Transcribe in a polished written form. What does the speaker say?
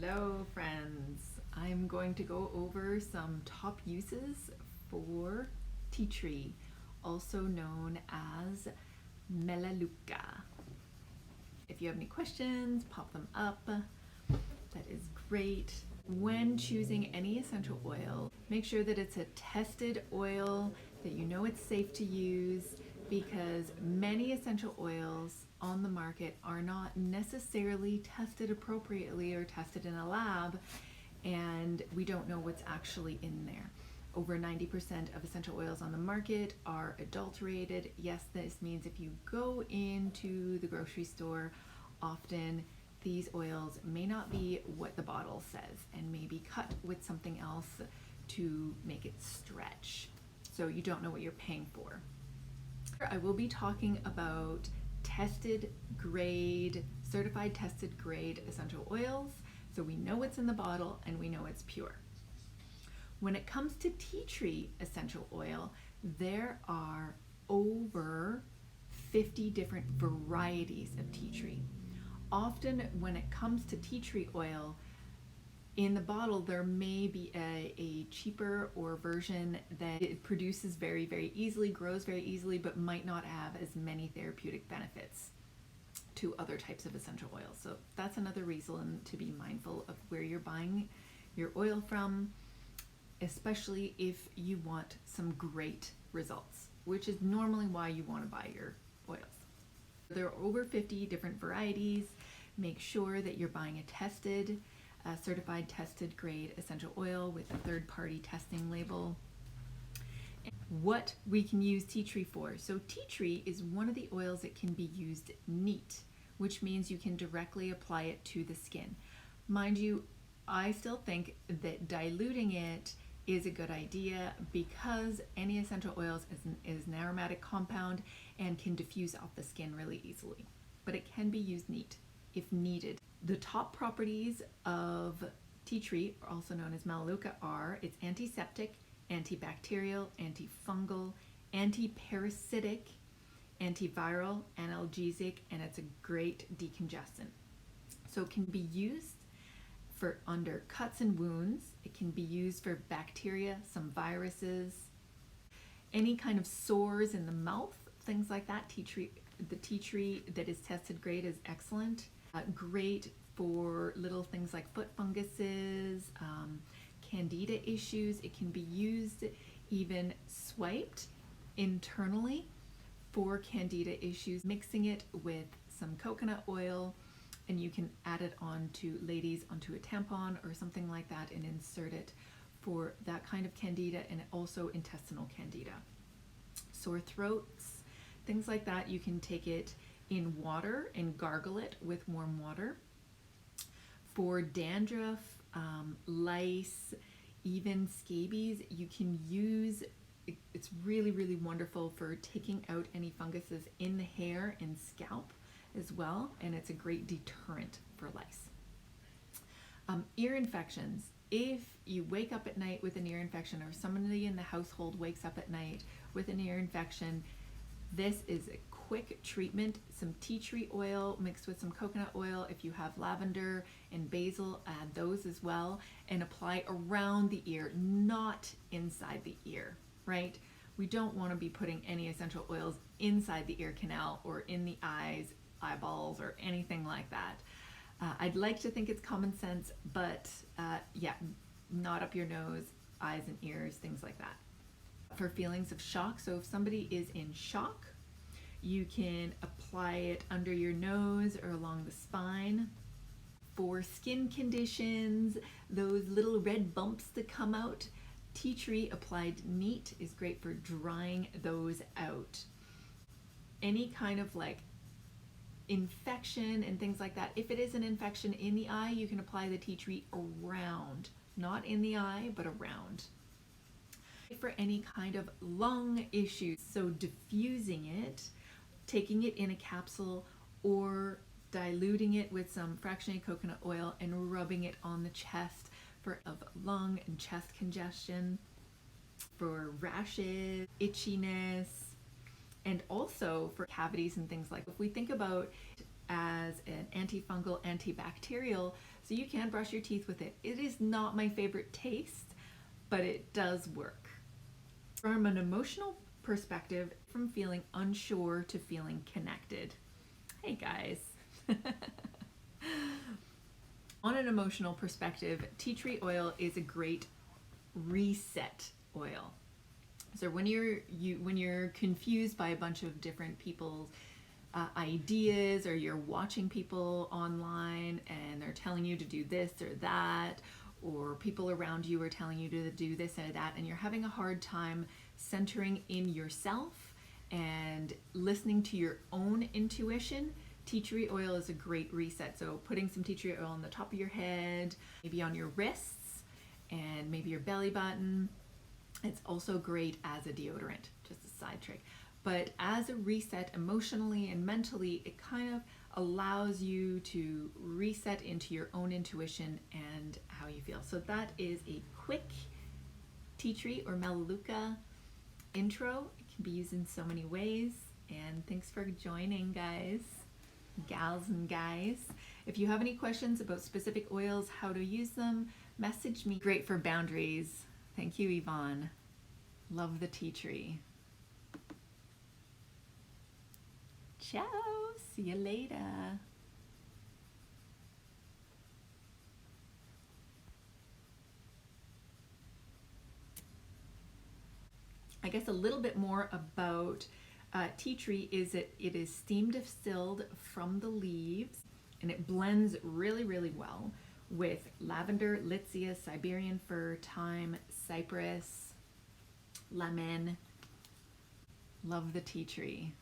Hello friends, I'm going to go over some top uses for tea tree, also known as melaleuca. If you have any questions, pop them up. That is great. When choosing any essential oil, make sure that it's a tested oil, that you know it's safe to use, because many essential oils on the market are not necessarily tested appropriately or tested in a lab, and we don't know what's actually in there. Over 90% of essential oils on the market are adulterated. Yes, this means if you go into the grocery store, often these oils may not be what the bottle says and may be cut with something else to make it stretch. So you don't know what you're paying for. I will be talking about tested grade, certified tested grade essential oils, so we know what's in the bottle and we know it's pure. When it comes to tea tree essential oil, there are over 50 different varieties of tea tree. Often when it comes to tea tree oil, in the bottle there may be a cheaper or version that it produces very, very easily, grows very easily, but might not have as many therapeutic benefits to other types of essential oils. So that's another reason to be mindful of where you're buying your oil from, especially if you want some great results, which is normally why you want to buy your oils. There are over 50 different varieties. Make sure that you're buying a tested, certified tested grade essential oil with a third-party testing label. What we can use tea tree for. So tea tree is one of the oils that can be used neat, which means you can directly apply it to the skin. Mind you, I still think that diluting it is a good idea because any essential oils is an aromatic compound and can diffuse off the skin really easily. But it can be used neat if needed. The top properties of tea tree, also known as melaleuca, are it's antiseptic, antibacterial, antifungal, antiparasitic, antiviral, analgesic, and it's a great decongestant. So it can be used for under cuts and wounds. It can be used for bacteria, some viruses, any kind of sores in the mouth, things like that. The tea tree that is tested grade is excellent. Great for little things like foot funguses, candida issues. It can be used even swiped internally for candida issues, mixing it with some coconut oil, and you can add it onto a tampon or something like that and insert it for that kind of candida, and also intestinal candida. Sore throats, things like that, you can take it in water and gargle it with warm water. For dandruff, lice, even scabies, you can use it's really, really wonderful for taking out any funguses in the hair and scalp as well, and it's a great deterrent for lice. Ear infections. If you wake up at night with an ear infection, or somebody in the household wakes up at night with an ear infection, this is a quick treatment. Some tea tree oil mixed with some coconut oil. If you have lavender and basil, add those as well, and apply around the ear, not inside the ear, right? We don't want to be putting any essential oils inside the ear canal or in the eyes, eyeballs, or anything like that. I'd like to think it's common sense, but yeah, not up your nose, eyes and ears, things like that. For feelings of shock, so if somebody is in shock, you can apply it under your nose or along the spine. For skin conditions, those little red bumps that come out, tea tree applied neat is great for drying those out. Any kind of like infection and things like that, if it is an infection in the eye, you can apply the tea tree around, not in the eye, but around. For any kind of lung issues, so diffusing it, taking it in a capsule, or diluting it with some fractionated coconut oil and rubbing it on the chest for lung and chest congestion, for rashes, itchiness, and also for cavities and things like that. If we think about as an antifungal, antibacterial, so you can brush your teeth with it. It is not my favorite taste, but it does work. From an emotional perspective, from feeling unsure to feeling connected. Hey guys. On an emotional perspective, tea tree oil is a great reset oil. So when you're confused by a bunch of different people's ideas, or you're watching people online and they're telling you to do this or that, or people around you are telling you to do this or that, and you're having a hard time centering in yourself and listening to your own intuition, tea tree oil is a great reset. So putting some tea tree oil on the top of your head, maybe on your wrists, and maybe your belly button. It's also great as a deodorant, just a side trick. But as a reset emotionally and mentally, it kind of allows you to reset into your own intuition and how you feel. So that is a quick tea tree or melaleuca intro. It can be used in so many ways. And thanks for joining, guys, gals and guys. If you have any questions about specific oils, how to use them, message me. Great for boundaries. Thank you, Yvonne. Love the tea tree. Ciao. See you later. I guess a little bit more about tea tree is that it is steam distilled from the leaves, and it blends really, really well with lavender, litsea, Siberian fir, thyme, cypress, lemon. Love the tea tree.